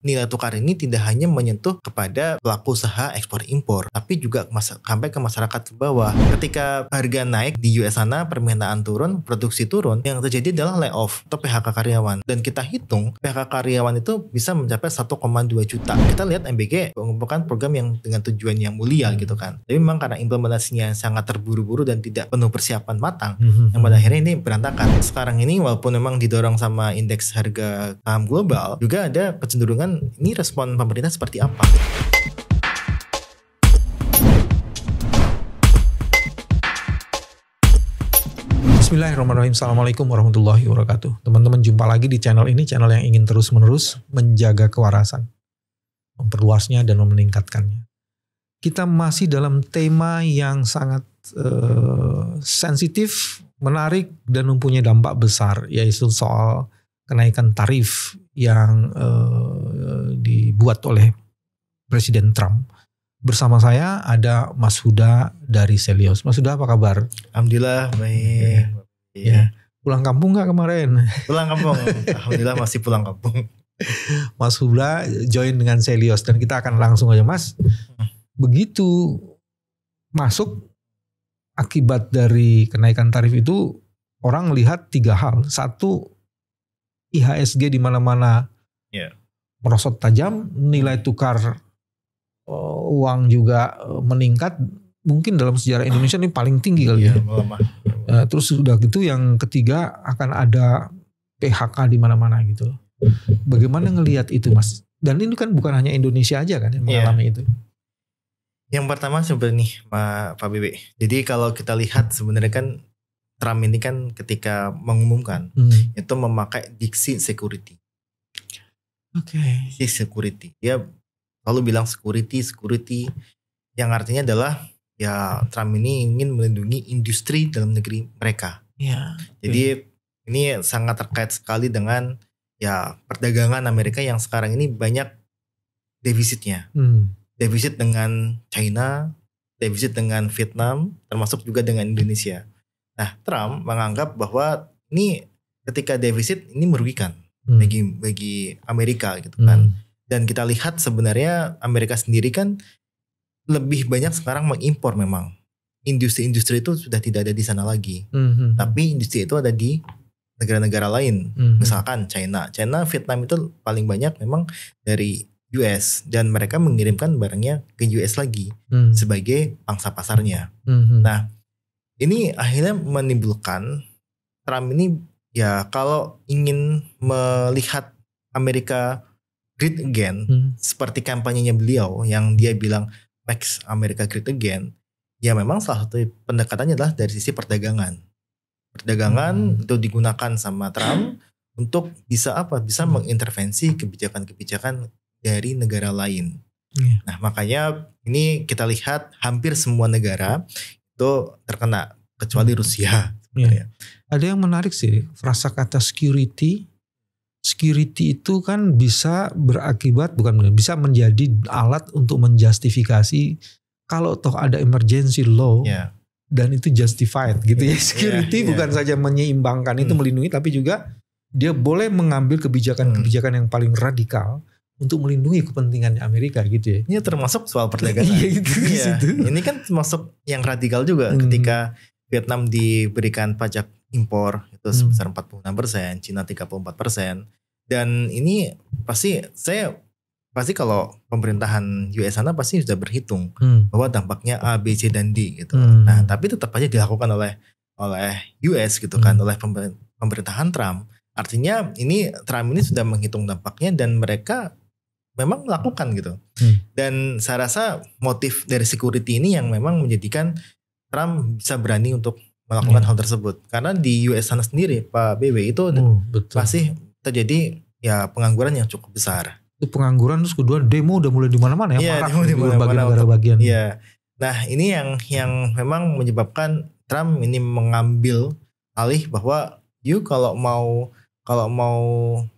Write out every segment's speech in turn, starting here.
nilai tukar ini tidak hanya menyentuh kepada pelaku usaha ekspor impor, tapi juga sampai ke masyarakat ke bawah. Ketika harga naik di US sana, permintaan turun, produksi turun, yang terjadi adalah layoff atau PHK karyawan. Dan kita hitung PHK karyawan itu bisa mencapai 1,2 juta. Kita lihat MBG mengumpulkan program yang dengan tujuan yang mulia gitu kan. Tapi memang karena implementasinya sangat terburu-buru dan tidak penuh persiapan matang, yang pada akhirnya ini berantakan. Sekarang ini walaupun memang didorong sama indeks harga saham global, juga ada kecenderungan ini respon pemerintah seperti apa? Bismillahirrahmanirrahim. Assalamualaikum warahmatullahi wabarakatuh. Teman-teman, jumpa lagi di channel ini, channel yang ingin terus-menerus menjaga kewarasan, memperluasnya dan meningkatkannya. Kita masih dalam tema yang sangat sensitif, menarik, dan mempunyai dampak besar, yaitu soal kenaikan tarif yang dibuat oleh Presiden Trump. Bersama saya ada Mas Huda dari Selios. Mas Huda, apa kabar? Alhamdulillah baik. Ya. Pulang kampung nggak kemarin? Pulang kampung. Alhamdulillah masih pulang kampung. Mas Huda join dengan Selios dan kita akan langsung aja, Mas. Begitu masuk akibat dari kenaikan tarif itu, orang lihat tiga hal. Satu, IHSG di mana-mana merosot tajam, nilai tukar uang juga meningkat, mungkin dalam sejarah Indonesia ini paling tinggi kali ya. Terus sudah gitu yang ketiga akan ada PHK di mana-mana gitu. Bagaimana ngelihat itu, Mas? Dan ini kan bukan hanya Indonesia aja kan yang mengalami itu. Yang pertama sebenarnya Pak Bebe. Jadi kalau kita lihat sebenarnya kan Trump ini kan ketika mengumumkan itu memakai diksi security. Security. Dia selalu bilang security, yang artinya adalah ya Trump ini ingin melindungi industri dalam negeri mereka. Jadi ini sangat terkait sekali dengan ya perdagangan Amerika yang sekarang ini banyak defisitnya. Defisit dengan China, defisit dengan Vietnam, termasuk juga dengan Indonesia. Nah, Trump menganggap bahwa ini ketika defisit ini merugikan bagi Amerika gitu kan. Dan kita lihat sebenarnya Amerika sendiri kan lebih banyak sekarang mengimpor memang. Industri-industri itu sudah tidak ada di sana lagi. Tapi industri itu ada di negara-negara lain. Misalkan China, Vietnam itu paling banyak memang dari US, dan mereka mengirimkan barangnya ke US lagi sebagai pangsa pasarnya. Nah, ini akhirnya menimbulkan Trump ini ya kalau ingin melihat Amerika great again, seperti kampanyenya beliau yang dia bilang Make America Great Again, ya memang salah satu pendekatannya adalah dari sisi perdagangan. Perdagangan itu digunakan sama Trump untuk bisa mengintervensi kebijakan-kebijakan dari negara lain. Nah, makanya ini kita lihat hampir semua negara itu terkena kecuali Rusia. Ada yang menarik sih, frasa kata security. Security itu kan bisa berakibat, bisa menjadi alat untuk menjustifikasi kalau toh ada emergency law dan itu justified gitu ya. Security bukan saja menyeimbangkan itu melindungi, tapi juga dia boleh mengambil kebijakan-kebijakan yang paling radikal untuk melindungi kepentingannya Amerika gitu ya. Ini termasuk soal perdagangan. Ini kan termasuk yang radikal juga ketika Vietnam diberikan pajak impor itu sebesar 46%, Cina 34%. Dan ini pasti kalau pemerintahan US sana pasti sudah berhitung bahwa dampaknya A, B, C, dan D gitu. Nah, tapi tetap aja dilakukan oleh US gitu kan, oleh pemerintahan Trump. Artinya ini Trump ini sudah menghitung dampaknya dan mereka memang melakukan gitu. Dan saya rasa motif dari security ini yang memang menjadikan Trump bisa berani untuk melakukan hal tersebut. Karena di US sana sendiri, Pak BW, itu masih terjadi ya pengangguran yang cukup besar. Itu pengangguran, terus kedua demo udah mulai di mana-mana ya. Demo di mana-mana bagian. Nah, ini yang memang menyebabkan Trump ini mengambil alih bahwa kalau mau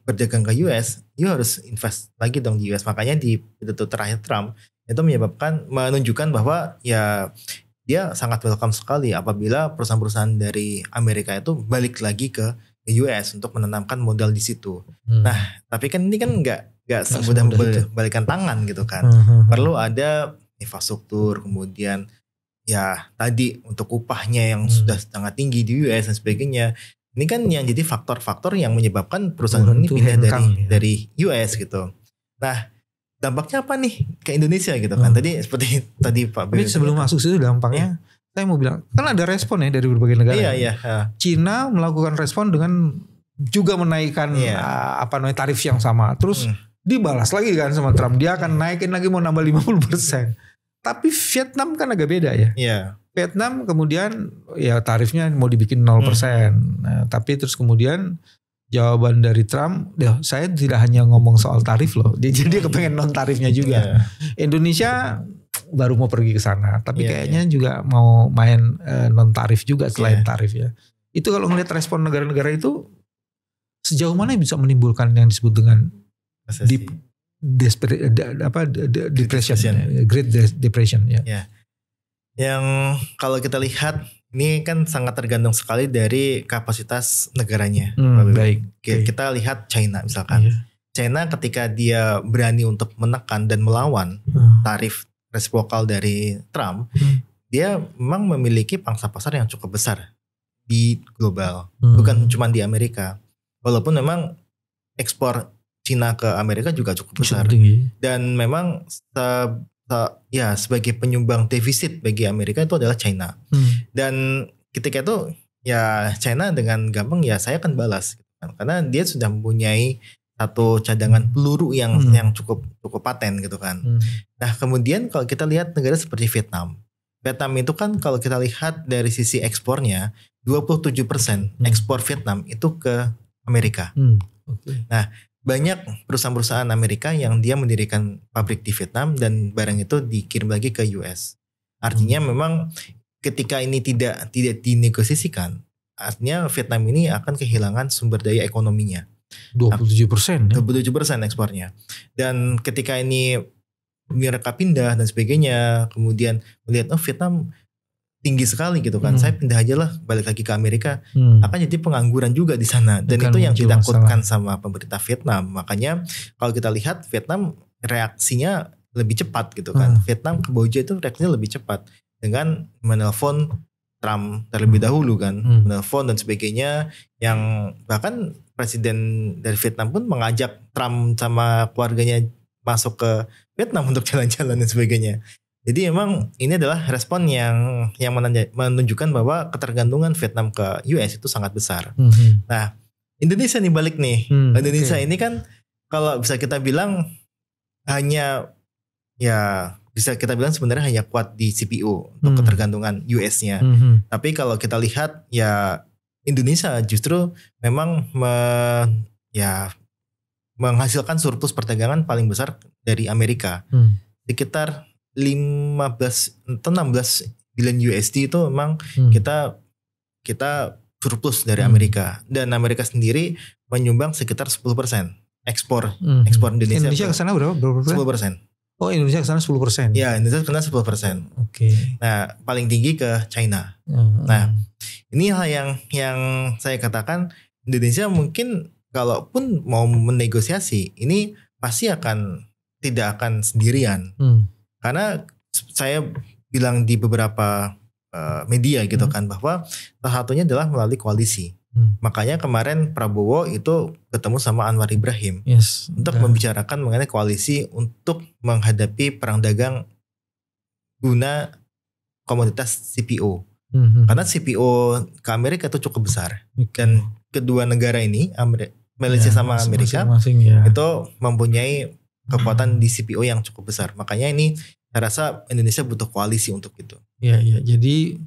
berdagang ke US, harus invest lagi dong di US. Makanya di pidato terakhir Trump itu menunjukkan bahwa ya dia sangat welcome sekali apabila perusahaan-perusahaan dari Amerika itu balik lagi ke US untuk menanamkan modal di situ. Nah, tapi kan ini kan nggak semudah balikan tangan gitu kan. Perlu ada infrastruktur, kemudian ya tadi untuk upahnya yang sudah sangat tinggi di US dan sebagainya. Ini kan yang jadi faktor-faktor yang menyebabkan perusahaan ini pindah dari US gitu. Nah, dampaknya apa nih ke Indonesia gitu kan? Tadi seperti tadi Pak Tapi sebelum masuk situ dampaknya, saya mau bilang kan ada respon ya dari berbagai negara. Iya. Cina melakukan respon dengan juga menaikkan tarif yang sama. Terus dibalas lagi kan sama Trump, dia akan naikin lagi mau nambah 50%. Tapi Vietnam kan agak beda ya. Iya. Vietnam kemudian ya tarifnya mau dibikin 0%. Nah, tapi terus kemudian jawaban dari Trump, saya tidak hanya ngomong soal tarif loh. Jadi dia kepengen non tarifnya juga. Indonesia baru mau pergi ke sana, tapi kayaknya juga mau main non tarif juga selain tarif ya. Itu kalau ngelihat respon negara-negara itu sejauh mana bisa menimbulkan yang disebut dengan Great Depression ya. Yang kalau kita lihat ini kan sangat tergantung sekali dari kapasitas negaranya. Baik. Kita lihat China misalkan. China ketika dia berani untuk menekan dan melawan tarif resiprokal dari Trump, dia memang memiliki pangsa pasar yang cukup besar di global, bukan cuma di Amerika. Walaupun memang ekspor Cina ke Amerika juga cukup besar. Dan memang sebagai penyumbang defisit bagi Amerika itu adalah China. Dan ketika itu ya China dengan gampang ya saya akan balas gitu kan. Karena dia sudah mempunyai satu cadangan peluru yang cukup paten gitu kan. Nah, kemudian kalau kita lihat negara seperti Vietnam. Vietnam itu kan kalau kita lihat dari sisi ekspornya 27% ekspor Vietnam itu ke Amerika. Nah, banyak perusahaan-perusahaan Amerika yang dia mendirikan pabrik di Vietnam dan barang itu dikirim lagi ke US. Artinya memang ketika ini tidak dinegosiasikan, artinya Vietnam ini akan kehilangan sumber daya ekonominya. 27% ya? 27% ekspornya. Dan ketika ini mereka pindah dan sebagainya, kemudian melihat Vietnam tinggi sekali gitu kan. Saya pindah aja lah balik lagi ke Amerika. Akan jadi pengangguran juga di sana. Dan itu yang ditakutkan sama pemerintah Vietnam. Makanya kalau kita lihat Vietnam reaksinya lebih cepat gitu kan. Vietnam Kamboja itu reaksinya lebih cepat. Dengan menelpon Trump terlebih dahulu kan. Menelpon dan sebagainya. Yang bahkan presiden dari Vietnam pun mengajak Trump sama keluarganya masuk ke Vietnam untuk jalan-jalan dan sebagainya. Jadi memang ini adalah respon yang menunjukkan bahwa ketergantungan Vietnam ke US itu sangat besar. Nah, Indonesia nih balik nih. Indonesia ini kan kalau bisa kita bilang bisa kita bilang sebenarnya hanya kuat di CPO untuk ketergantungan US-nya. Tapi kalau kita lihat ya Indonesia justru memang menghasilkan surplus perdagangan paling besar dari Amerika. Sekitar 15 atau 16 billion USD itu memang kita surplus dari Amerika. Dan Amerika sendiri menyumbang sekitar 10% ekspor Indonesia. Indonesia ke sana berapa persen? 10%. Oh, Indonesia ke sana 10%. Ya, Indonesia kena 10%. Oke. Nah, paling tinggi ke China. Nah, inilah yang saya katakan Indonesia mungkin kalaupun mau menegosiasi ini pasti tidak akan sendirian. Karena saya bilang di beberapa media gitu kan bahwa salah satunya adalah melalui koalisi. Makanya kemarin Prabowo itu ketemu sama Anwar Ibrahim untuk membicarakan mengenai koalisi untuk menghadapi perang dagang guna komoditas CPO. Karena CPO ke Amerika itu cukup besar. Dan kedua negara ini Malaysia sama Amerika itu mempunyai kekuatan di CPO yang cukup besar. Makanya ini saya rasa Indonesia butuh koalisi untuk itu. Iya. Jadi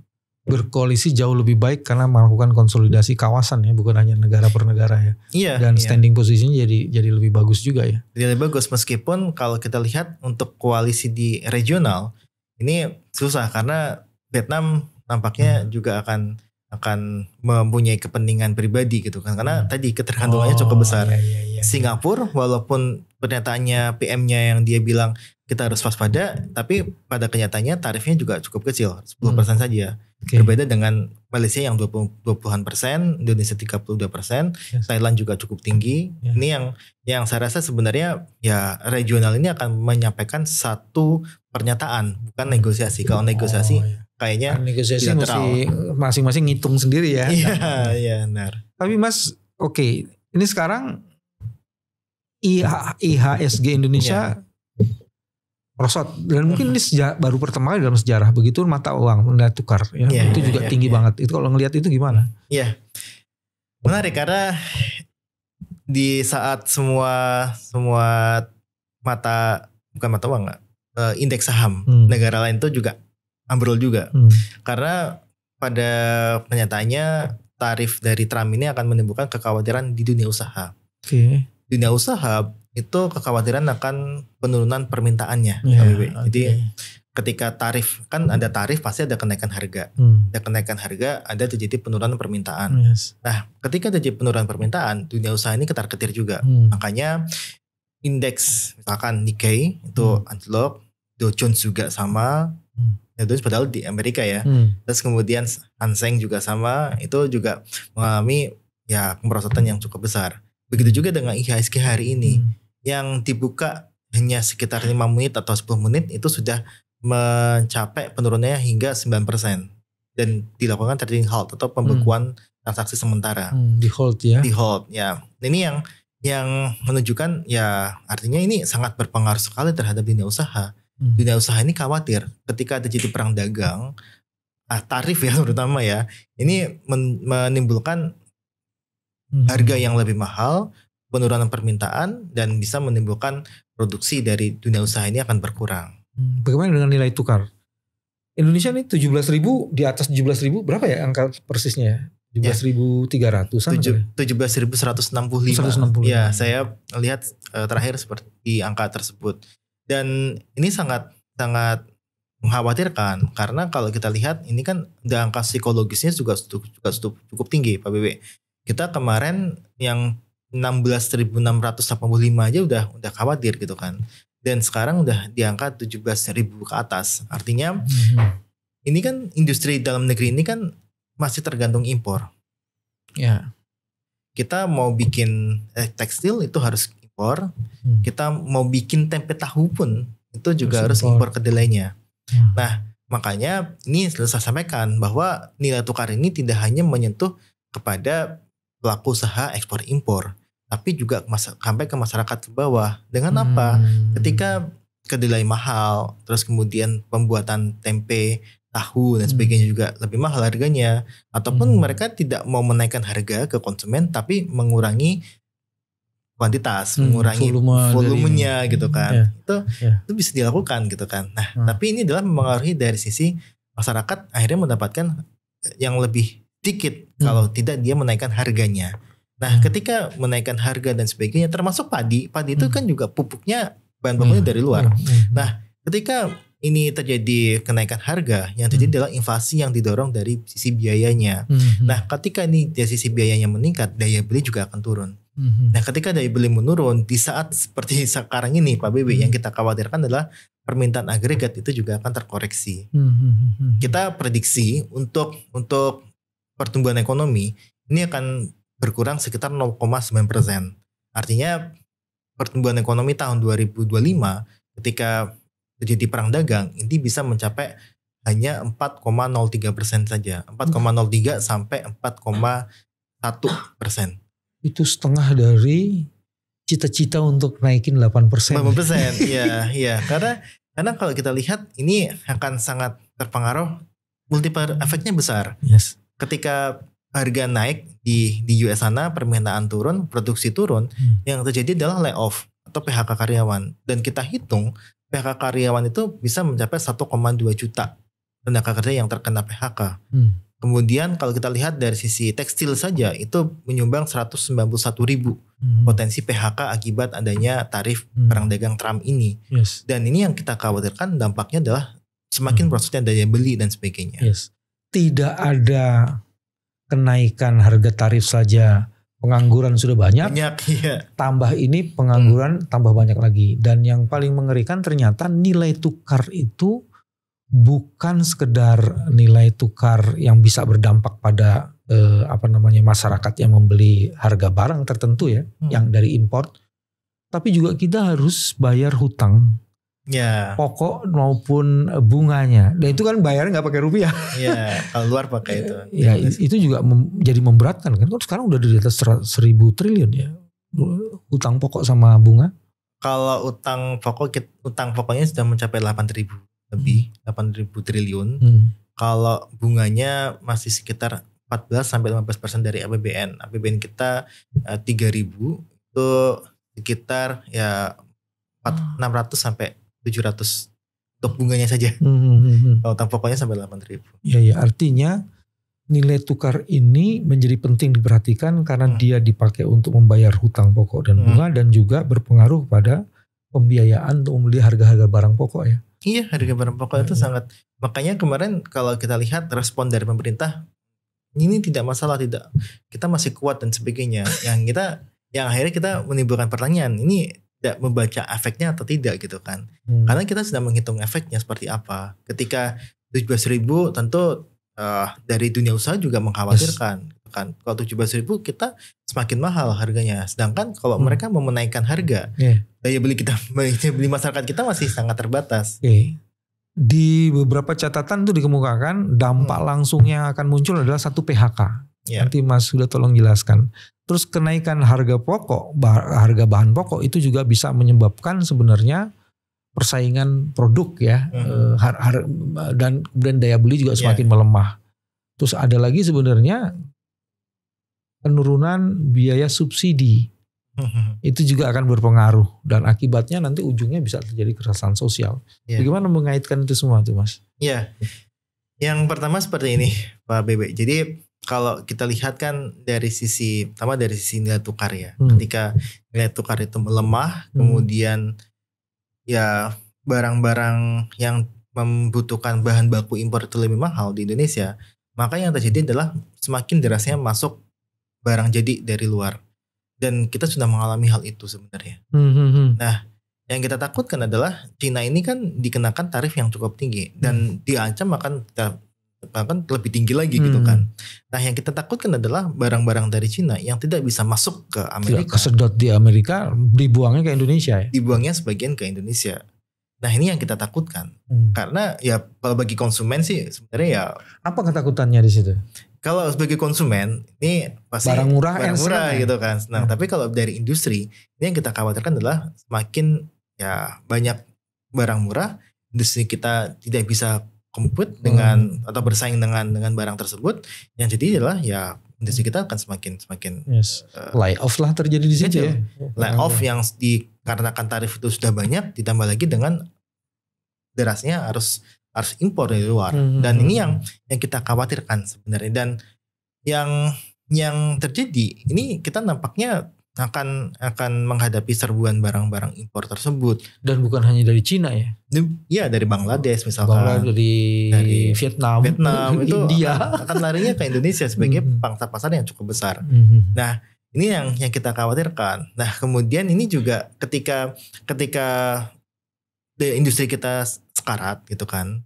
berkoalisi jauh lebih baik karena melakukan konsolidasi kawasan ya, bukan hanya negara per negara ya. Iya. Dan standing posisinya jadi lebih bagus juga ya. Jadi lebih bagus meskipun kalau kita lihat untuk koalisi di regional ini susah karena Vietnam nampaknya juga akan mempunyai kepentingan pribadi gitu kan, karena tadi ketergantungannya cukup besar. Iya. Singapura walaupun pernyataannya PM-nya yang dia bilang kita harus waspada, tapi pada kenyataannya tarifnya juga cukup kecil, 10% saja. Berbeda dengan Malaysia yang 20-an%, Indonesia 32%, Thailand juga cukup tinggi. Ini yang saya rasa sebenarnya ya regional ini akan menyampaikan satu pernyataan, bukan negosiasi. Kalau negosiasi kayaknya negosiasi mesti masing-masing ngitung sendiri ya. Iya, benar. Tapi Mas, oke, ini sekarang IHSG Indonesia merosot, dan mungkin ini baru pertama kali dalam sejarah begitu mata uang nilai tukar itu juga tinggi banget. Itu kalau ngelihat itu gimana? Iya, menarik karena di saat semua bukan mata uang, indeks saham negara lain itu juga ambrol juga, karena pada kenyataannya tarif dari Trump ini akan menimbulkan kekhawatiran di dunia usaha. Dunia usaha itu kekhawatiran akan penurunan permintaannya. Jadi ketika tarif, kan ada tarif pasti ada kenaikan harga. Ada kenaikan harga, ada terjadi penurunan permintaan. Nah, ketika terjadi penurunan permintaan, dunia usaha ini ketar-ketir juga. Makanya indeks misalkan Nikkei itu anjlok, Dow Jones juga sama. Itu padahal di Amerika ya. Terus kemudian Hang Seng juga sama, itu juga mengalami ya kemerosotan yang cukup besar. Begitu juga dengan IHSG hari ini yang dibuka hanya sekitar 5 menit atau 10 menit itu sudah mencapai penurunannya hingga 9% dan dilakukan trading halt atau pembekuan transaksi sementara. Di hold ya. Di hold ya. Ini yang menunjukkan ya artinya ini sangat berpengaruh sekali terhadap dunia usaha. Dunia usaha ini khawatir ketika terjadi perang dagang, tarif ya terutama ya, ini menimbulkan harga yang lebih mahal, penurunan permintaan, dan bisa menimbulkan produksi dari dunia usaha ini akan berkurang. Bagaimana dengan nilai tukar? Indonesia ini 17.000, di atas 17.000 berapa ya angka persisnya? 17.300-an? 17.165. Ya, saya lihat terakhir seperti angka tersebut. Dan ini sangat mengkhawatirkan karena kalau kita lihat ini kan angka psikologisnya juga cukup tinggi, Pak BB. Kita kemarin yang 16.685 aja udah khawatir gitu kan. Dan sekarang udah di angka 17.000 ke atas. Artinya ini kan industri dalam negeri ini kan masih tergantung impor. Ya. Kita mau bikin tekstil itu harus impor. Kita mau bikin tempe tahu pun itu juga harus impor kedelainya. Nah, makanya ini saya sampaikan bahwa nilai tukar ini tidak hanya menyentuh kepada pelaku usaha ekspor impor, tapi juga sampai ke masyarakat ke bawah. Dengan apa? Ketika kedelai mahal, terus kemudian pembuatan tempe, tahu dan sebagainya juga lebih mahal harganya, ataupun mereka tidak mau menaikkan harga ke konsumen tapi mengurangi kuantitas, mengurangi volumenya gitu kan. Itu bisa dilakukan gitu kan. Nah, tapi ini adalah mempengaruhi dari sisi masyarakat akhirnya mendapatkan yang lebih sedikit kalau tidak dia menaikkan harganya. Nah, ketika menaikkan harga dan sebagainya, termasuk padi itu kan juga pupuknya bahan bakunya dari luar. Nah, ketika ini terjadi kenaikan harga, yang terjadi adalah inflasi yang didorong dari sisi biayanya. Nah, ketika ini dari sisi biayanya meningkat, daya beli juga akan turun. Nah, ketika daya beli menurun di saat seperti sekarang ini, Pak BB, yang kita khawatirkan adalah permintaan agregat itu juga akan terkoreksi. Kita prediksi untuk pertumbuhan ekonomi ini akan berkurang sekitar 0,9%. Artinya pertumbuhan ekonomi tahun 2025 ketika terjadi perang dagang ini bisa mencapai hanya 4,03% saja. 4,03 sampai 4,1%. Itu setengah dari cita-cita untuk naikin 8%. 8%, iya. Karena kalau kita lihat ini akan sangat terpengaruh, multiplier efeknya besar. Ketika harga naik di US sana, permintaan turun, produksi turun, yang terjadi adalah layoff atau PHK karyawan. Dan kita hitung PHK karyawan itu bisa mencapai 1,2 juta tenaga kerja yang terkena PHK. Kemudian kalau kita lihat dari sisi tekstil saja itu menyumbang 191.000 potensi PHK akibat adanya tarif perang dagang Trump ini. Dan ini yang kita khawatirkan dampaknya adalah semakin merosotnya daya beli dan sebagainya. Tidak ada kenaikan harga tarif saja pengangguran sudah banyak, iya. tambah ini pengangguran tambah banyak lagi. Dan yang paling mengerikan ternyata nilai tukar itu bukan sekedar nilai tukar yang bisa berdampak pada masyarakat yang membeli harga barang tertentu ya, yang dari import, tapi juga kita harus bayar hutang. Ya. Pokok maupun bunganya, dan itu kan bayar nggak pakai rupiah. Iya, kalau luar pakai itu. Ya itu juga jadi memberatkan kan. Sekarang udah di atas 1.000 triliun ya, utang pokok sama bunga. Kalau utang pokoknya sudah mencapai 8.000 lebih, 8.000 triliun. Kalau bunganya masih sekitar 14-15% dari APBN. APBN kita 3.000 itu sekitar ya 600 sampai 700 untuk bunganya saja. Kalau utang pokoknya sampai 8.000. Ya, artinya nilai tukar ini menjadi penting diperhatikan karena dia dipakai untuk membayar hutang pokok dan bunga dan juga berpengaruh pada pembiayaan untuk membeli harga-harga barang pokok ya. Iya, harga barang pokok itu sangat. Makanya kemarin kalau kita lihat respon dari pemerintah, ini tidak masalah, tidak, kita masih kuat dan sebagainya. Yang akhirnya kita menimbulkan pertanyaan, ini tidak membaca efeknya atau tidak gitu kan. Karena kita sudah menghitung efeknya seperti apa. Ketika 17.000 tentu dari dunia usaha juga mengkhawatirkan kan. Kalau 17.000 kita semakin mahal harganya. Sedangkan kalau mereka mau menaikkan harga, daya beli masyarakat kita masih sangat terbatas. Di beberapa catatan tuh dikemukakan dampak langsung yang akan muncul adalah satu PHK. Nanti Mas sudah tolong jelaskan. Terus kenaikan harga bahan pokok itu juga bisa menyebabkan sebenarnya persaingan produk ya, dan kemudian daya beli juga semakin melemah. Terus ada lagi sebenarnya penurunan biaya subsidi, itu juga akan berpengaruh dan akibatnya nanti ujungnya bisa terjadi kekerasan sosial. Bagaimana mengaitkan itu semua tuh Mas? Iya, yang pertama seperti ini Pak Bebe. Jadi kalau kita lihat kan dari sisi nilai tukar ya. Ketika nilai tukar itu melemah, kemudian ya barang-barang yang membutuhkan bahan baku impor itu lebih mahal di Indonesia, maka yang terjadi adalah semakin derasnya masuk barang jadi dari luar. Dan kita sudah mengalami hal itu sebenarnya. Nah, yang kita takutkan adalah Cina ini kan dikenakan tarif yang cukup tinggi dan diancam akan lebih tinggi lagi gitu kan. Nah, yang kita takutkan adalah barang-barang dari Cina yang tidak bisa masuk ke Amerika. Tidak kesedot di Amerika, dibuangnya ke Indonesia ya? Dibuangnya sebagian ke Indonesia. Nah, ini yang kita takutkan. Karena ya kalau bagi konsumen sih sebenarnya ya. Apa ketakutannya di situ? Kalau sebagai konsumen ini pasti barang murah gitu kan. Nah, tapi kalau dari industri, ini yang kita khawatirkan adalah semakin ya banyak barang murah, industri kita tidak bisa compete dengan atau bersaing dengan barang tersebut, yang jadi adalah ya industri kita akan semakin layoff lah terjadi di situ ya. Layoff yang dikarenakan tarif itu sudah banyak, ditambah lagi dengan derasnya harus impor dari luar. Dan ini yang kita khawatirkan sebenarnya. Dan yang terjadi ini kita nampaknya akan menghadapi serbuan barang-barang impor tersebut. Dan bukan hanya dari Cina ya? Iya, dari Bangladesh misalkan, dari Vietnam itu India akan larinya ke Indonesia sebagai pangsa pasar yang cukup besar. Nah, ini yang kita khawatirkan. Nah, kemudian ini juga ketika industri kita sekarat gitu kan,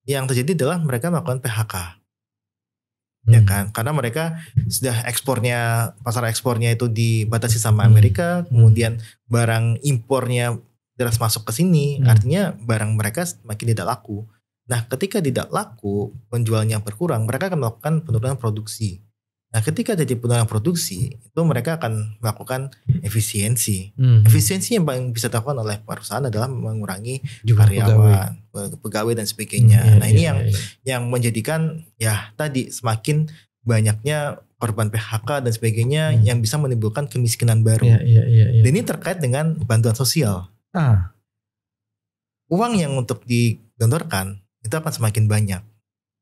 yang terjadi adalah mereka melakukan PHK. Ya kan, karena mereka sudah pasar ekspornya itu dibatasi sama Amerika, kemudian barang impornya deras masuk ke sini, artinya barang mereka makin tidak laku. Nah, ketika tidak laku, penjualnya berkurang, mereka akan melakukan penurunan produksi. Nah, ketika terjadi penurunan produksi, itu mereka akan melakukan efisiensi. Efisiensi yang paling bisa dilakukan oleh perusahaan adalah mengurangi karyawan, pegawai dan sebagainya. Ini yang menjadikan ya tadi semakin banyaknya korban PHK dan sebagainya yang bisa menimbulkan kemiskinan baru. Dan ini terkait dengan bantuan sosial. Uang yang untuk digelontorkan itu akan semakin banyak.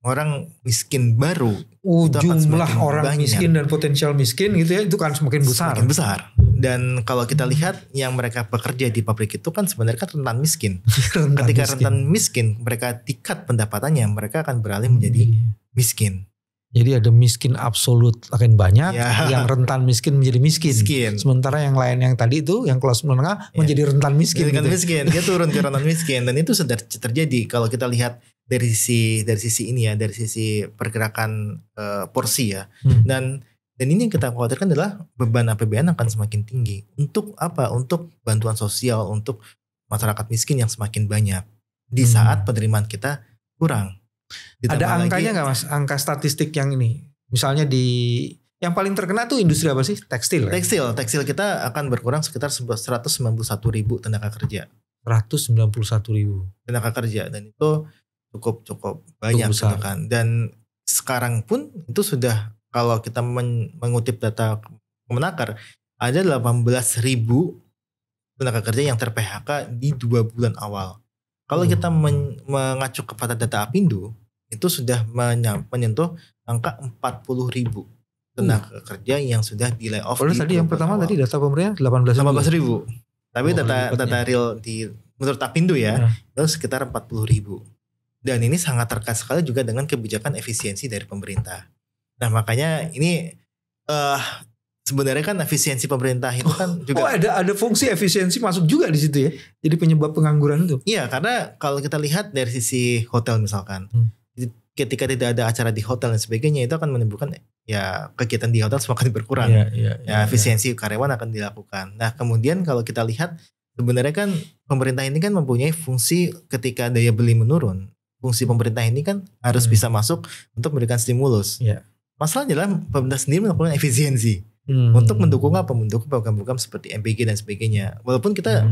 Orang miskin baru, jumlah orang miskin dan potensial miskin gitu ya, itu kan semakin besar. Dan kalau kita lihat yang mereka bekerja di pabrik itu kan sebenarnya kan rentan miskin. Ketika rentan miskin, mereka tingkat pendapatannya, mereka akan beralih menjadi miskin. Jadi ada miskin absolut akan banyak, yang rentan miskin menjadi miskin. Sementara yang lain yang tadi itu, yang kelas menengah menjadi rentan miskin. Miskin, dia turun ke rentan miskin, dan itu sudah terjadi kalau kita lihat dari sisi ini ya, dari sisi pergerakan porsi ya. Dan ini yang kita khawatirkan adalah beban APBN akan semakin tinggi. Untuk apa? Untuk bantuan sosial untuk masyarakat miskin yang semakin banyak di saat penerimaan kita kurang. Ditambah ada angkanya nggak Mas? Angka statistik yang ini, misalnya yang paling terkena tuh industri apa sih? Tekstil. Tekstil kita akan berkurang sekitar 191.000 tenaga kerja. 191.000 tenaga kerja, dan itu cukup banyak gitu kan. Dan sekarang pun itu sudah, kalau kita mengutip data Kemenaker, ada 18.000 tenaga kerja yang ter-PHK di 2 bulan awal. Kalau kita mengacu kepada data Apindo, itu sudah menyentuh angka 40.000 tenaga kerja yang sudah di layoff. Tadi yang pertama awal. Tadi data pemerintah 18.000. Tapi data real menurut Apindo ya, itu sekitar 40.000. Dan ini sangat terkait sekali juga dengan kebijakan efisiensi dari pemerintah. Nah makanya ini sebenarnya kan efisiensi pemerintah itu kan juga ada fungsi efisiensi masuk juga di situ ya. Jadi penyebab pengangguran itu. Iya, karena kalau kita lihat dari sisi hotel misalkan, ketika tidak ada acara di hotel dan sebagainya, itu akan menimbulkan ya kegiatan di hotel semakin berkurang. Efisiensi karyawan akan dilakukan. Nah kemudian kalau kita lihat sebenarnya kan pemerintah ini kan mempunyai fungsi ketika daya beli menurun. Fungsi pemerintah ini kan harus bisa masuk untuk memberikan stimulus. Masalahnya adalah pemerintah sendiri melakukan efisiensi. Untuk mendukung apa? Mendukung program-program seperti MBG dan sebagainya. Walaupun kita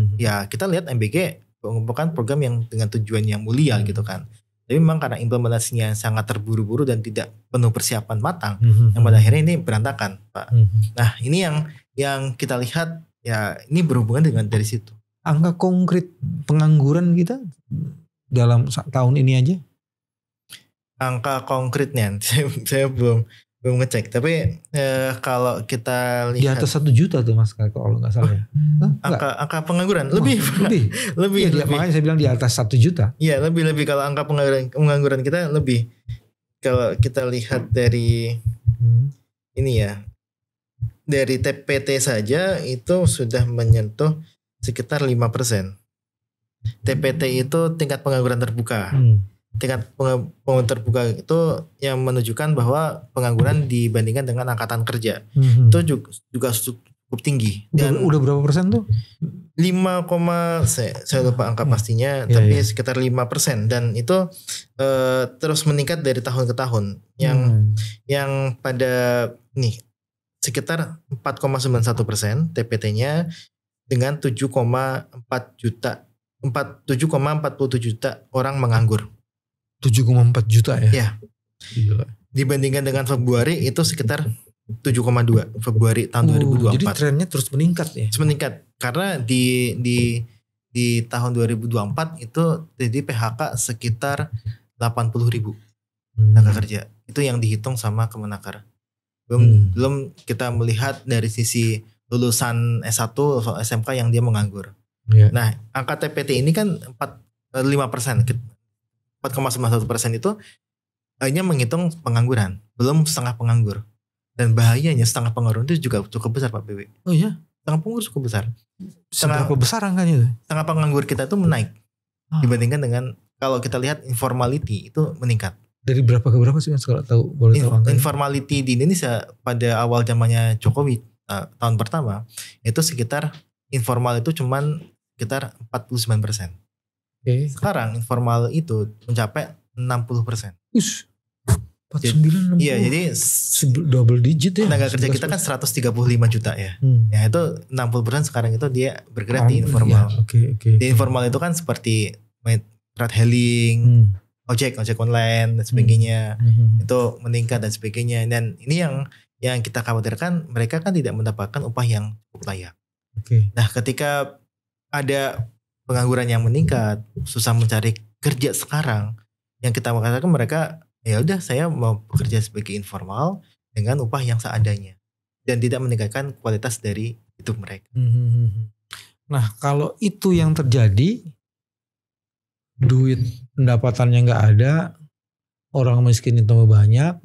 kita lihat MBG merupakan program yang dengan tujuan yang mulia gitu kan. Tapi memang karena implementasinya sangat terburu-buru dan tidak penuh persiapan matang, yang pada akhirnya ini berantakan, Pak. Nah ini yang kita lihat ya, ini berhubungan dengan dari situ. Angka konkret pengangguran kita dalam tahun ini aja? Angka konkretnya saya belum ngecek, tapi kalau kita lihat di atas 1 juta tuh Mas kalau nggak salah ya. Angka pengangguran lebih. Makanya saya bilang di atas 1 juta. Iya, lebih kalau angka pengangguran kita lebih. Kalau kita lihat dari ini ya, dari TPT saja itu sudah menyentuh sekitar 5%. TPT itu tingkat pengangguran terbuka. Tingkat pengangguran terbuka itu yang menunjukkan bahwa pengangguran dibandingkan dengan angkatan kerja itu juga cukup tinggi. Dan udah berapa persen tuh? 5, saya lupa angka pastinya, tapi sekitar 5%, dan itu terus meningkat dari tahun ke tahun. Yang pada nih sekitar 4,91% TPT-nya dengan 7,47 juta orang menganggur. 7,4 juta ya? Iya. Dibandingkan dengan Februari itu sekitar 7,2 Februari tahun 2024. Jadi trennya terus meningkat ya? Terus meningkat karena di tahun 2024 itu jadi PHK sekitar 80.000 tenaga kerja. Itu yang dihitung sama Kemenaker. Belum kita melihat dari sisi lulusan S1 atau SMK yang dia menganggur. Nah, angka TPT ini kan 5%. 4,91% itu hanya menghitung pengangguran, belum setengah penganggur. Dan bahayanya setengah pengangguran itu juga cukup besar Pak BW. Oh iya? Setengah penganggur cukup besar. Seberapa besar angkanya itu? Setengah penganggur kita itu menaik dibandingkan dengan kalau kita lihat informality itu meningkat. Dari berapa ke berapa sih Mas kalau tahu boleh tahu angkanya? Informality di Indonesia pada awal zamannya Jokowi tahun pertama itu sekitar informal itu cuman sekitar 49%. Sekarang informal itu mencapai 60%. 49, 60. Iya, jadi double digit ya. Tenaga kerja kita kan 135 juta ya. Ya itu 60% sekarang itu dia bergerak di informal. Di informal itu kan seperti ride hailing, ojek online dan sebagainya. Itu meningkat dan sebagainya. Dan ini yang kita khawatirkan, mereka kan tidak mendapatkan upah yang cukup layak. Nah, ketika ada pengangguran yang meningkat, susah mencari kerja sekarang, yang kita katakan mereka ya udah saya mau bekerja sebagai informal dengan upah yang seadanya dan tidak meningkatkan kualitas dari hidup mereka. Nah kalau itu yang terjadi, duit pendapatannya nggak ada, orang miskin itu banyak,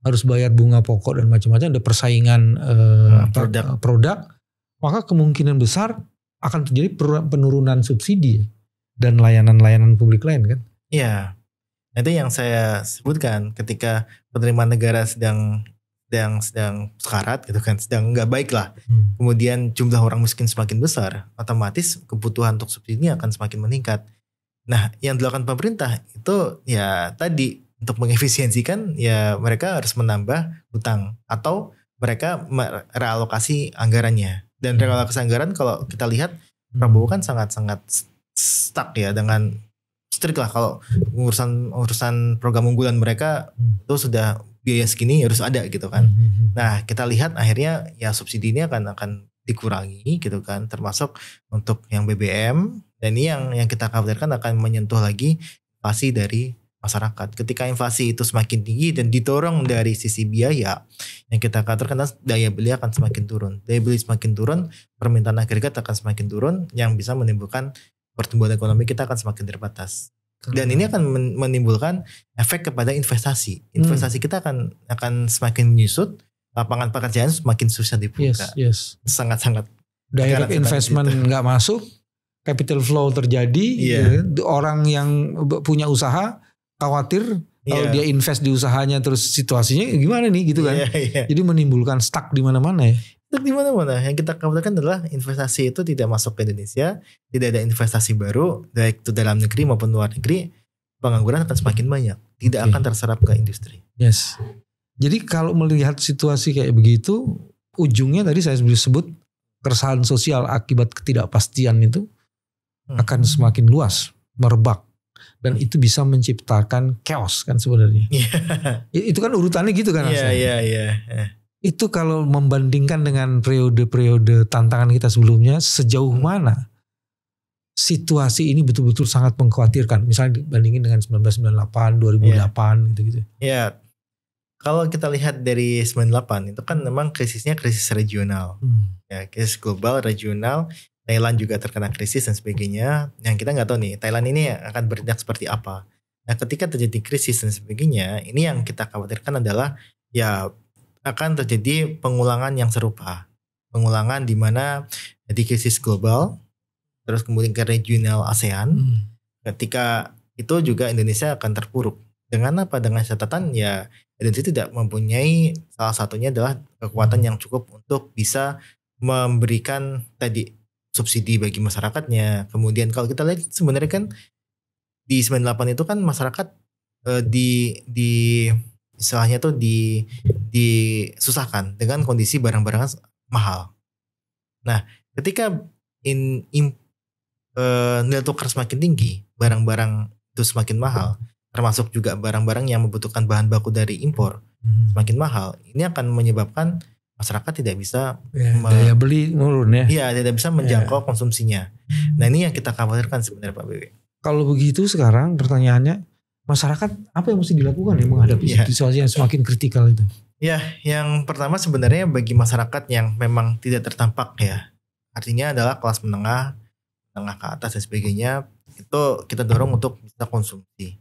harus bayar bunga pokok dan macam-macam, ada persaingan produk, maka kemungkinan besar akan terjadi penurunan subsidi dan layanan-layanan publik lain kan? Iya, itu yang saya sebutkan ketika penerimaan negara sedang sekarat gitu kan, sedang nggak baik lah. Kemudian jumlah orang miskin semakin besar, otomatis kebutuhan untuk subsidi akan semakin meningkat. Nah, yang dilakukan pemerintah itu ya tadi untuk mengefisiensikan ya mereka harus menambah hutang atau mereka realokasi anggarannya. Dan realokasi anggaran kalau kita lihat Prabowo kan sangat-sangat stuck ya dengan strict lah kalau urusan program unggulan mereka itu sudah biaya segini harus ada gitu kan. Nah, kita lihat akhirnya ya subsidi ini akan dikurangi gitu kan, termasuk untuk yang BBM, dan ini yang kita khawatirkan akan menyentuh lagi inflasi dari masyarakat. Ketika inflasi itu semakin tinggi dan didorong dari sisi biaya, yang kita khawatirkan daya beli akan semakin turun. Daya beli semakin turun, permintaan agregat akan semakin turun, yang bisa menimbulkan pertumbuhan ekonomi kita akan semakin terbatas. Dan ini akan menimbulkan efek kepada investasi. Investasi kita akan semakin menyusut, lapangan pekerjaan semakin susah dibuka. Yes. Sangat-sangat. Direct investment nggak masuk, capital flow terjadi. Gitu. Orang yang punya usaha khawatir kalau dia invest di usahanya terus situasinya gimana nih gitu kan. Jadi menimbulkan stuck di mana-mana ya. Di mana-mana. Yang kita khawatirkan adalah investasi itu tidak masuk ke Indonesia, tidak ada investasi baru, baik itu dalam negeri maupun luar negeri, pengangguran akan semakin banyak, tidak akan terserap ke industri. Yes. Jadi kalau melihat situasi kayak begitu, ujungnya tadi saya sebut keresahan sosial akibat ketidakpastian itu akan semakin luas, merebak. Dan itu bisa menciptakan chaos kan sebenarnya. Itu kan urutannya gitu kan. Iya. Itu kalau membandingkan dengan periode-periode tantangan kita sebelumnya, sejauh mana situasi ini betul-betul sangat mengkhawatirkan. Misalnya dibandingin dengan 1998, 2008 gitu-gitu. Ya, kalau kita lihat dari 98 itu kan memang krisisnya krisis regional. Ya, krisis global, regional. Thailand juga terkena krisis dan sebagainya. Yang kita nggak tahu nih, Thailand ini akan bertindak seperti apa. Nah, ketika terjadi krisis dan sebagainya, ini yang kita khawatirkan adalah ya akan terjadi pengulangan yang serupa. Pengulangan di mana di krisis global, terus kemudian ke regional ASEAN. Ketika itu juga Indonesia akan terpuruk. Dengan apa? Dengan catatan ya Indonesia tidak mempunyai, salah satunya adalah kekuatan yang cukup untuk bisa memberikan tadi subsidi bagi masyarakatnya. Kemudian kalau kita lihat sebenarnya kan di 98 itu kan masyarakat di istilahnya tuh disusahkan dengan kondisi barang-barang mahal. Nah, ketika nilai tukar semakin tinggi, barang-barang itu semakin mahal, termasuk juga barang-barang yang membutuhkan bahan baku dari impor semakin mahal. Ini akan menyebabkan masyarakat tidak bisa daya beli menurun ya. Iya, tidak bisa menjangkau konsumsinya. Nah, ini yang kita khawatirkan sebenarnya Pak BW. Kalau begitu sekarang pertanyaannya, masyarakat apa yang mesti dilakukan ya menghadapi situasi yang semakin kritikal itu? Ya, yang pertama sebenarnya bagi masyarakat yang memang tidak terdampak ya, artinya adalah kelas menengah ke atas dan sebagainya, itu kita dorong untuk bisa konsumsi.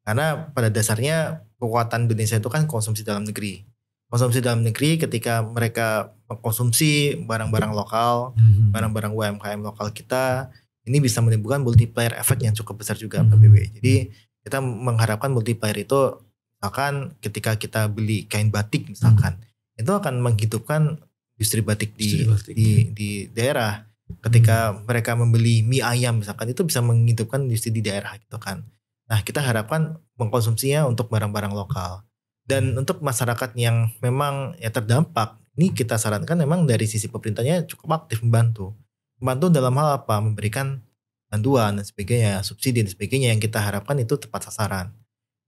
Karena pada dasarnya kekuatan Indonesia itu kan konsumsi dalam negeri. Konsumsi dalam negeri ketika mereka mengkonsumsi barang-barang lokal, barang-barang UMKM lokal kita, ini bisa menimbulkan multiplier effect yang cukup besar juga Pak BW. Jadi kita mengharapkan multiplier itu misalkan ketika kita beli kain batik misalkan, itu akan menghidupkan industri batik di daerah. Ketika mereka membeli mie ayam misalkan, itu bisa menghidupkan industri di daerah gitu kan. Nah, kita harapkan mengkonsumsinya untuk barang-barang lokal. Dan untuk masyarakat yang memang ya terdampak, ini kita sarankan memang dari sisi pemerintahnya cukup aktif membantu. Membantu dalam hal apa? Memberikan bantuan dan sebagainya, subsidi dan sebagainya yang kita harapkan itu tepat sasaran.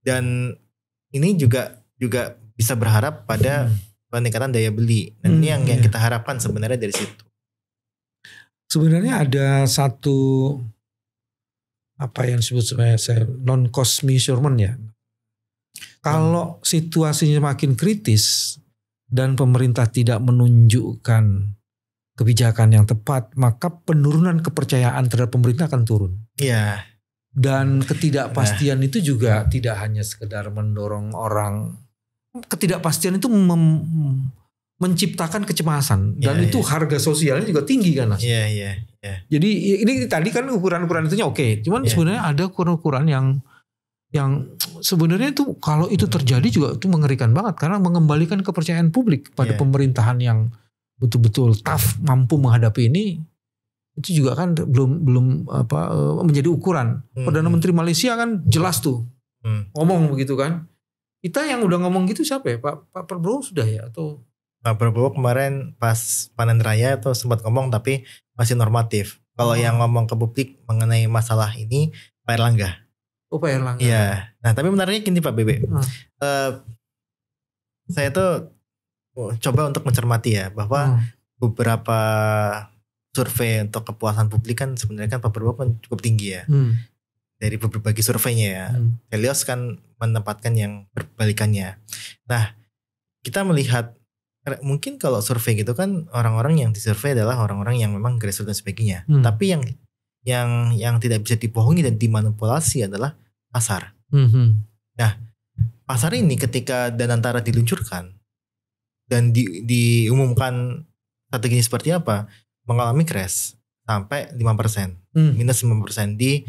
Dan ini juga bisa berharap pada peningkatan daya beli. Dan ini yang kita harapkan sebenarnya dari situ. Sebenarnya ada satu apa yang disebut sebagai non-cost measurement ya. Kalau situasinya makin kritis dan pemerintah tidak menunjukkan kebijakan yang tepat, maka penurunan kepercayaan terhadap pemerintah akan turun. Iya. Dan ketidakpastian itu juga tidak hanya sekedar mendorong orang ketidakpastian itu menciptakan kecemasan dan itu harga sosialnya juga tinggi kan Mas. Iya. Jadi ini tadi kan ukuran-ukuran itunya oke. Cuman sebenarnya ada ukuran-ukuran yang sebenarnya itu kalau itu terjadi juga itu mengerikan banget karena mengembalikan kepercayaan publik pada pemerintahan yang betul-betul tough mampu menghadapi ini. Itu juga kan belum menjadi ukuran. Perdana Menteri Malaysia kan jelas tuh ngomong begitu kan. Kita yang udah ngomong gitu siapa ya? Pak Prabowo sudah ya atau Pak Prabowo kemarin pas panen raya tuh sempat ngomong tapi masih normatif. Kalau yang ngomong ke publik mengenai masalah ini Pak Erlangga. Oh Pak Erlangga. Iya. Nah tapi menariknya gini Pak Bebe. Saya tuh coba untuk mencermati ya bahwa beberapa survei untuk kepuasan publik kan sebenarnya kan Pak Prabowo kan cukup tinggi ya. Dari berbagai surveinya ya. Helios kan menempatkan yang berbalikannya. Nah kita melihat mungkin kalau survei gitu kan orang-orang yang disurvei adalah orang-orang yang memang grassroots dan sebagainya. Tapi yang tidak bisa dibohongi dan dimanipulasi adalah pasar. Nah pasar ini ketika Danantara diluncurkan dan diumumkan strateginya seperti apa mengalami crash sampai 5%, minus 5% di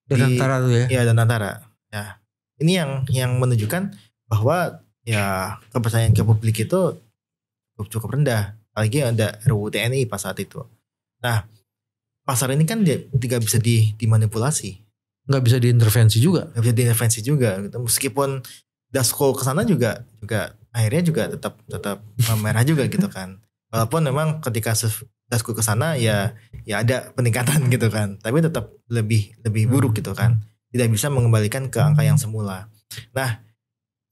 Danantara tuh ya. Iya Danantara. Ya. Ini yang menunjukkan bahwa ya kepercayaan ke publik itu cukup rendah. Apalagi ada RUU TNI pas saat itu. Nah, pasar ini kan tidak bisa dimanipulasi. Nggak bisa diintervensi juga. Nggak bisa diintervensi juga. Gitu. Meskipun Dasko kesana juga akhirnya juga tetap merah juga gitu kan. Walaupun memang ketika Dasko kesana ya ada peningkatan gitu kan, tapi tetap lebih buruk gitu kan, tidak bisa mengembalikan ke angka yang semula. Nah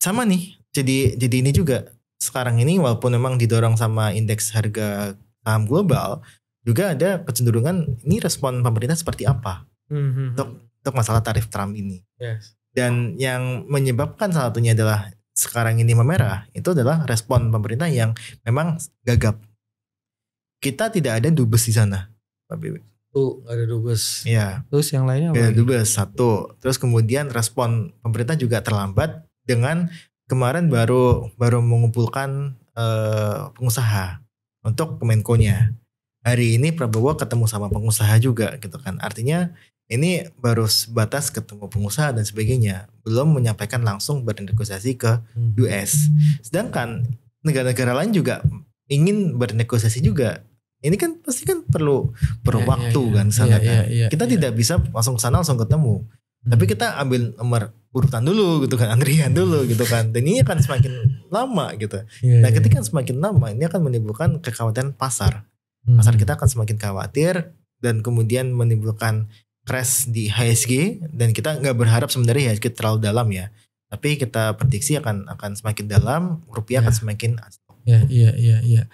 sama nih jadi ini juga sekarang ini walaupun memang didorong sama indeks harga saham global juga ada kecenderungan ini respon pemerintah seperti apa untuk masalah tarif Trump ini. Dan yang menyebabkan salah satunya adalah sekarang ini memerah itu adalah respon pemerintah yang memang gagap. Kita tidak ada dubes di sana, Pak Bebe. Tuh, gak ada dubes. Iya. Terus yang lainnya apa? Gak ada dubes, satu. Terus kemudian respon pemerintah juga terlambat dengan kemarin baru mengumpulkan pengusaha untuk Kemenko-nya. Hari ini Prabowo ketemu sama pengusaha juga gitu kan. Artinya ini baru sebatas ketemu pengusaha dan sebagainya. Belum menyampaikan langsung bernegosiasi ke US. Sedangkan negara-negara lain juga ingin bernegosiasi juga. Ini kan pasti kan perlu waktu kan sana kan. Kita tidak bisa langsung ke sana langsung ketemu. Tapi kita ambil nomor urutan dulu gitu kan, antrian dulu gitu kan. Dan ini akan semakin lama gitu. Nah, ketika semakin lama ini akan menimbulkan kekhawatiran pasar. Pasar kita akan semakin khawatir dan kemudian menimbulkan crash di HSG dan kita nggak berharap sebenarnya HSG terlalu dalam ya. Tapi kita prediksi akan semakin dalam, rupiah akan semakin Iya.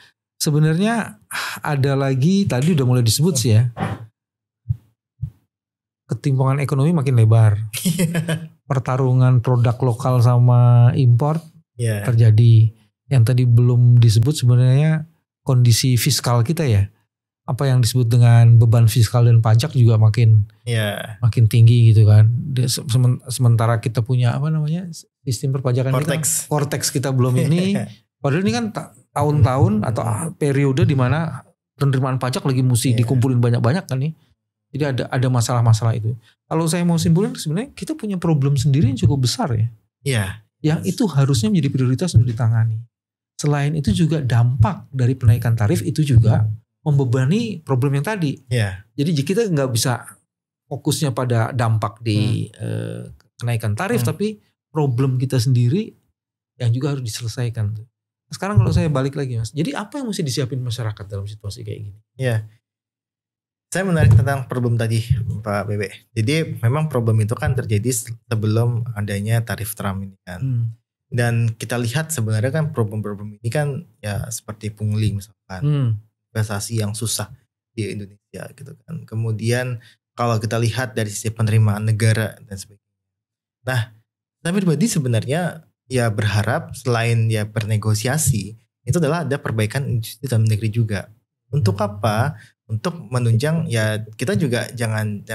Sebenarnya ada lagi tadi udah mulai disebut sih ya. Ketimpangan ekonomi makin lebar. Pertarungan produk lokal sama import terjadi. Yang tadi belum disebut sebenarnya kondisi fiskal kita ya. Apa yang disebut dengan beban fiskal dan pajak juga makin tinggi gitu kan. Sementara kita punya apa namanya sistem perpajakan Cortex kita belum ini. Padahal ini kan tahun-tahun atau periode di mana penerimaan pajak lagi mesti dikumpulin banyak-banyak kan nih. Jadi ada masalah-masalah itu. Kalau saya mau simpulin sebenarnya kita punya problem sendiri yang cukup besar ya. Iya. Yang itu harusnya menjadi prioritas untuk ditangani. Selain itu juga dampak dari penaikan tarif itu juga membebani problem yang tadi. Iya. Jadi kita nggak bisa fokusnya pada dampak di kenaikan tarif, tapi problem kita sendiri yang juga harus diselesaikan. Sekarang kalau saya balik lagi Mas, jadi apa yang mesti disiapin masyarakat dalam situasi kayak gini? Iya. Saya menarik tentang problem tadi Pak Bebe. Jadi memang problem itu kan terjadi sebelum adanya tarif Trump ini kan. Dan kita lihat sebenarnya kan problem-problem ini kan ya seperti pungli misalkan. Investasi yang susah di Indonesia gitu kan. Kemudian kalau kita lihat dari sisi penerimaan negara dan sebagainya. Nah, saya pribadi sebenarnya ya berharap selain ya bernegosiasi itu adalah ada perbaikan industri dalam negeri juga. Untuk apa? Untuk menunjang ya kita juga jangan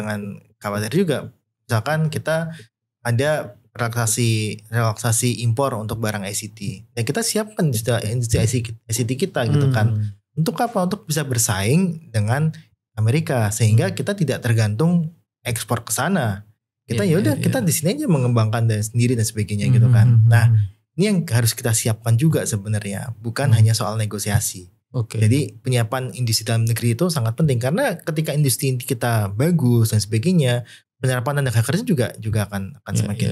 khawatir juga. Misalkan kita ada relaksasi impor untuk barang ICT. Dan kita siapkan industri ICT kita gitu kan. Untuk apa? Untuk bisa bersaing dengan Amerika sehingga kita tidak tergantung ekspor ke sana. Kita kita di sini aja mengembangkan dan sendiri dan sebagainya gitu kan. Nah, ini yang harus kita siapkan juga sebenarnya, bukan hanya soal negosiasi. Jadi penyiapan industri dalam negeri itu sangat penting karena ketika industri kita bagus dan sebagainya, penyerapan tenaga kerja juga akan semakin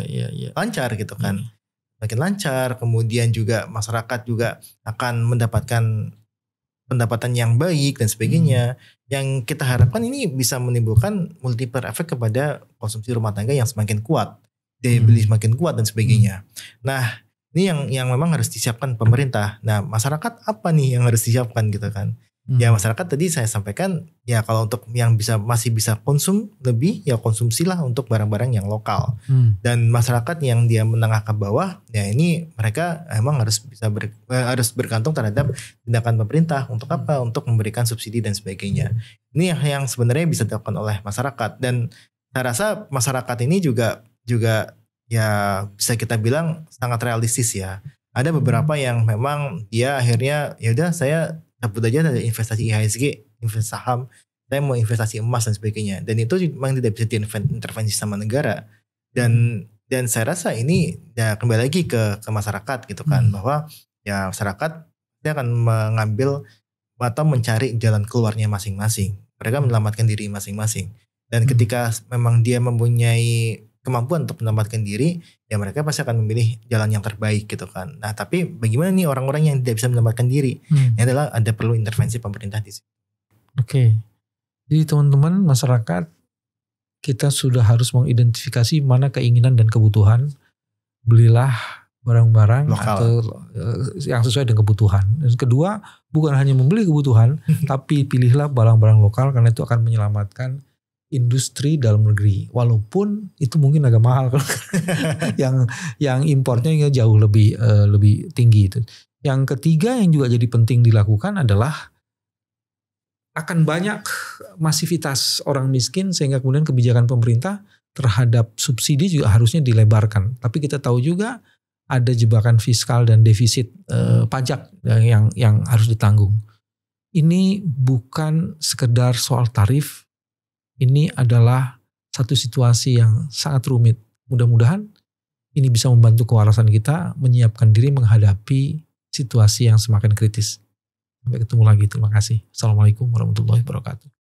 lancar gitu kan. Semakin lancar, kemudian juga masyarakat juga akan mendapatkan pendapatan yang baik dan sebagainya. Yang kita harapkan ini bisa menimbulkan multiplier efek kepada konsumsi rumah tangga yang semakin kuat, daya beli semakin kuat dan sebagainya. Nah, ini yang memang harus disiapkan pemerintah. Nah, masyarakat apa nih yang harus disiapkan gitu kan? Ya masyarakat tadi saya sampaikan ya kalau untuk yang masih bisa konsum lebih ya konsumsilah untuk barang-barang yang lokal. Dan masyarakat yang dia menengah ke bawah ya ini mereka emang harus harus bergantung terhadap tindakan pemerintah untuk apa? Untuk memberikan subsidi dan sebagainya. Ini yang sebenarnya bisa dilakukan oleh masyarakat dan saya rasa masyarakat ini juga ya bisa kita bilang sangat realistis ya. Ada beberapa yang memang dia akhirnya ya udah saya cabut aja dari investasi IHSG, investasi saham, saya mau investasi emas dan sebagainya. Dan itu memang tidak bisa diintervensi sama negara. Dan saya rasa ini ya kembali lagi ke masyarakat gitu kan, bahwa ya masyarakat dia akan mengambil atau mencari jalan keluarnya masing-masing. Mereka menyelamatkan diri masing-masing. Dan ketika memang dia mempunyai kemampuan untuk menyelamatkan diri, ya mereka pasti akan memilih jalan yang terbaik gitu kan. Nah tapi bagaimana nih orang-orang yang tidak bisa menyelamatkan diri? Ini adalah ada perlu intervensi pemerintah di sini. Jadi teman-teman masyarakat, kita sudah harus mengidentifikasi mana keinginan dan kebutuhan. Belilah barang-barang atau yang sesuai dengan kebutuhan. Dan kedua, bukan hanya membeli kebutuhan, tapi pilihlah barang-barang lokal karena itu akan menyelamatkan industri dalam negeri, walaupun itu mungkin agak mahal kalau yang impornya jauh lebih tinggi itu. Yang ketiga yang juga jadi penting dilakukan adalah akan banyak masivitas orang miskin sehingga kemudian kebijakan pemerintah terhadap subsidi juga harusnya dilebarkan. Tapi kita tahu juga ada jebakan fiskal dan defisit pajak yang harus ditanggung. Ini bukan sekedar soal tarif. Ini adalah satu situasi yang sangat rumit. Mudah-mudahan ini bisa membantu kewarasan kita menyiapkan diri menghadapi situasi yang semakin kritis. Sampai ketemu lagi. Terima kasih. Assalamualaikum warahmatullahi wabarakatuh.